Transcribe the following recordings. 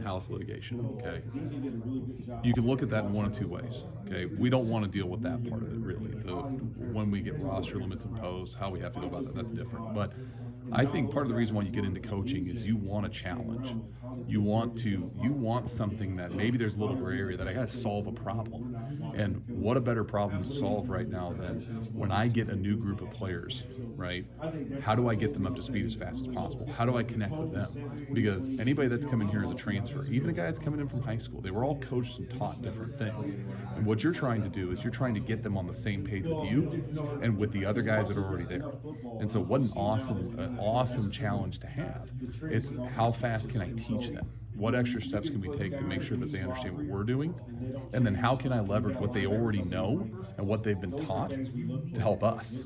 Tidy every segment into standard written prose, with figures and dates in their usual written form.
in-house litigation, okay? You can look at that in one of two ways, okay? We don't want to deal with that part of it, really. When we get roster limits imposed, how we have to go about that, that's different. But I think part of the reason why you get into coaching is you want a challenge. You want something that maybe there's a little gray area that I got to solve a problem. And what a better problem to solve right now than when I get a new group of players, right? How do I get them up to speed as fast as possible? How do I connect with them? Because anybody that's coming here as a transfer, even a guy that's coming in from high school, they were all coached and taught different things. And what you're trying to do is you're trying to get them on the same page with you and with the other guys that are already there. And so what an awesome challenge to have. It's how fast can I teach them? What extra steps can we take to make sure that they understand what we're doing? And then how can I leverage what they already know and what they've been taught to help us?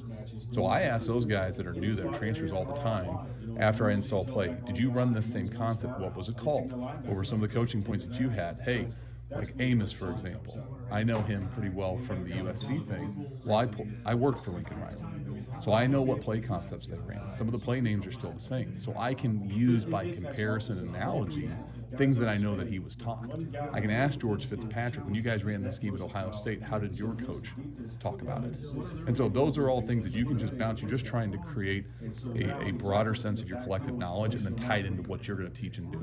So I ask those guys that are new, that are transfers all the time, after I install play, did you run this same concept? What was it called? What were some of the coaching points that you had? Hey, like Amos, for example. I know him pretty well from the USC thing. Well, I worked for Lincoln Riley. So I know what play concepts they ran. Some of the play names are still the same. So I can use by comparison and analogy things that I know that he was taught. I can ask George Fitzpatrick, when you guys ran the scheme at Ohio State, how did your coach talk about it? And so those are all things that you can just bounce. You're just trying to create a broader sense of your collective knowledge and then tie it into what you're going to teach and do.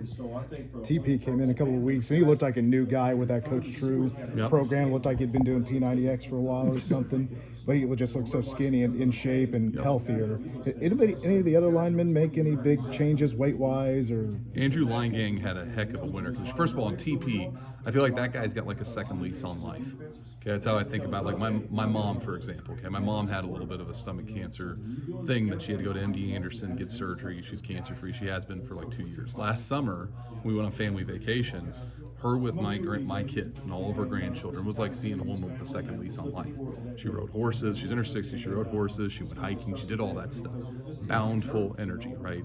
TP came in a couple of weeks and he looked like a new guy with that Coach True program. Looked like he'd been doing P90X for a while or something. But he just looked so skinny and in shape and healthier. Any of the other linemen make any big changes weight-wise? Or Andrew Linegang had a heck of a winter. Because first of all, in TP, I feel like that guy's got like a second lease on life. Okay, that's how I think about like my mom, for example. Okay, my mom had a little bit of a stomach cancer thing that she had to go to MD Anderson, get surgery. She's cancer-free. She has been for like 2 years. Last summer, we went on family vacation. Her with my kids and all of her grandchildren was like seeing a woman with a second lease on life. She rode horses. She's in her 60s. She rode horses. She went hiking. She did all that stuff. Boundful energy, right?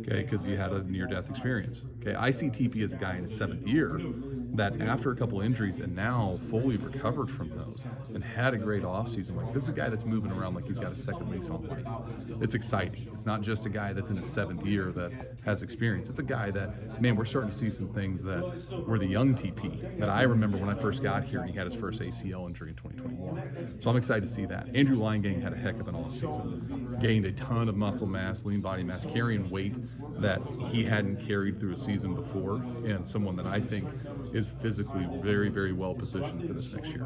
Okay, because he had a near-death experience. Okay, I see TP as a guy in his 7th year that after a couple injuries and now fully recovered from those and had a great offseason. Like, this is a guy that's moving around like he's got a second lease on life. It's exciting. It's not just a guy that's in his 7th year that has experience. It's a guy that, man, we're starting to see some things that were the young TP that I remember when I first got here and he had his first ACL injury in 2021. So I'm excited to see that. Andrew Linegang had a heck of an offseason. Gained a ton of muscle mass, lean body mass, carrying weight that he hadn't carried through a season before, and someone that I think is physically very, very well positioned for this next year.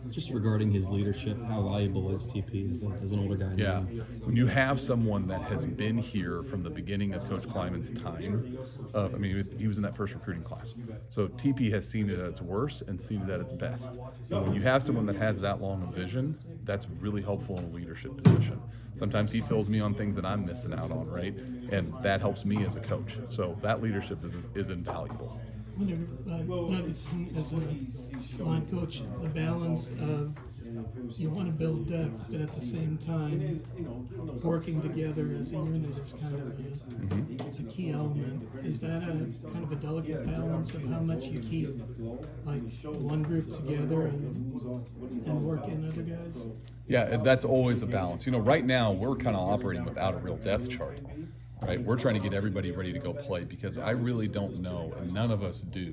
Just regarding his leadership, how valuable is TP as an older guy? Yeah, when you have someone that has been here from the beginning of Coach Kleiman's time, he was in that first recruiting class. So TP has seen it at its worst and seen it at its best. And when you have someone that has that long a vision, that's really helpful in a leadership position. Sometimes he fills me on things that I'm missing out on, right? And that helps me as a coach. So that leadership is invaluable. As a line coach, the balance of you want to build depth, but at the same time, working together as a unit is kind of a key element. Is that a kind of a delicate balance of how much you keep like one group together and work in other guys? Yeah, that's always a balance. Right now we're kind of operating without a real depth chart. Right, we're trying to get everybody ready to go play because I really don't know, and none of us do,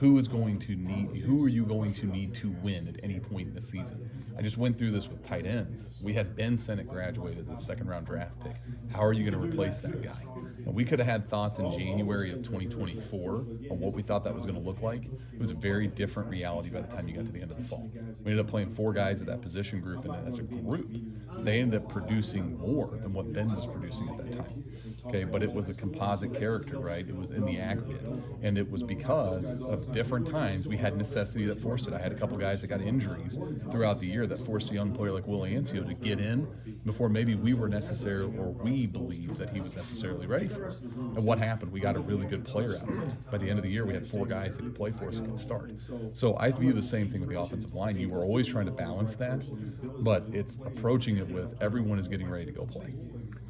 who are you going to need to win at any point in the season. I just went through this with tight ends. We had Ben Sennett graduate as a second-round draft pick. How are you going to replace that guy? And we could have had thoughts in January of 2024 on what we thought that was going to look like. It was a very different reality by the time you got to the end of the fall. We ended up playing 4 guys at that position group, and as a group, they ended up producing more than what Ben was producing at that time. Okay, but it was a composite character, right? It was in the aggregate, and it was because of different times we had necessity that forced it. I had a couple guys that got injuries throughout the year that forced a young player like Will Ancio to get in before maybe we were necessarily, or we believed that he was necessarily ready for it. And what happened? We got a really good player out of it. By the end of the year, we had 4 guys that could play for us and could start. So I view the same thing with the offensive line. You were always trying to balance that, but it's approaching it with everyone is getting ready to go play.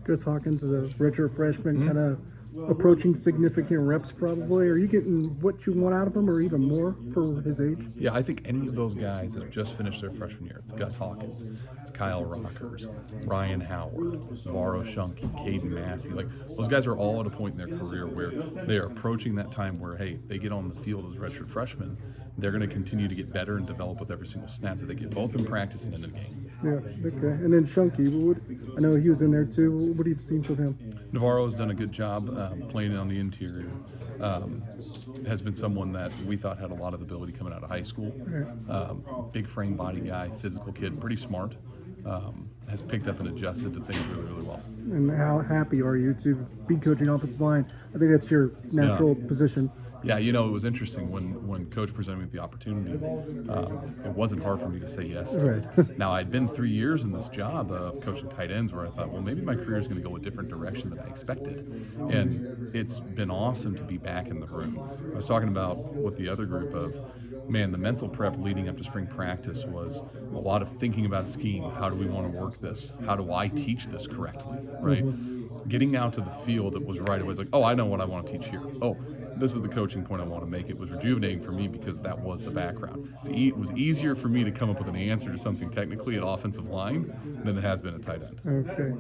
Chris Hawkins is a richer freshman, kind of approaching significant reps probably? Are you getting what you want out of him or even more for his age? Yeah, I think any of those guys that have just finished their freshman year, it's Gus Hawkins, it's Kyle Rockers, Ryan Howard, Varo Shunky, Caden Massey, like those guys are all at a point in their career where they are approaching that time where, hey, they get on the field as redshirt freshmen, they're going to continue to get better and develop with every single snap that they get, both in practice and in the game. Yeah, okay. And then Shunky, I know he was in there too. What have you seen from him? Navarro has done a good job playing on the interior. Has been someone that we thought had a lot of ability coming out of high school. Big frame body guy, physical kid, pretty smart. Has picked up and adjusted to things really, really well. And how happy are you to be coaching offensive line? I think that's your natural position. Yeah, it was interesting when Coach presented me with the opportunity. It wasn't hard for me to say yes to it. Now, I'd been 3 years in this job of coaching tight ends where I thought, well, maybe my career is going to go a different direction than I expected. And it's been awesome to be back in the room. I was talking about with the other group of, man, the mental prep leading up to spring practice was a lot of thinking about scheme. How do we want to work this? How do I teach this correctly, right? Getting out to the field, it was right away. It's like, oh, I know what I want to teach here. Oh, this is the coaching point I want to make. It was rejuvenating for me because that was the background. It was easier for me to come up with an answer to something technically at offensive line than it has been at tight end. Okay.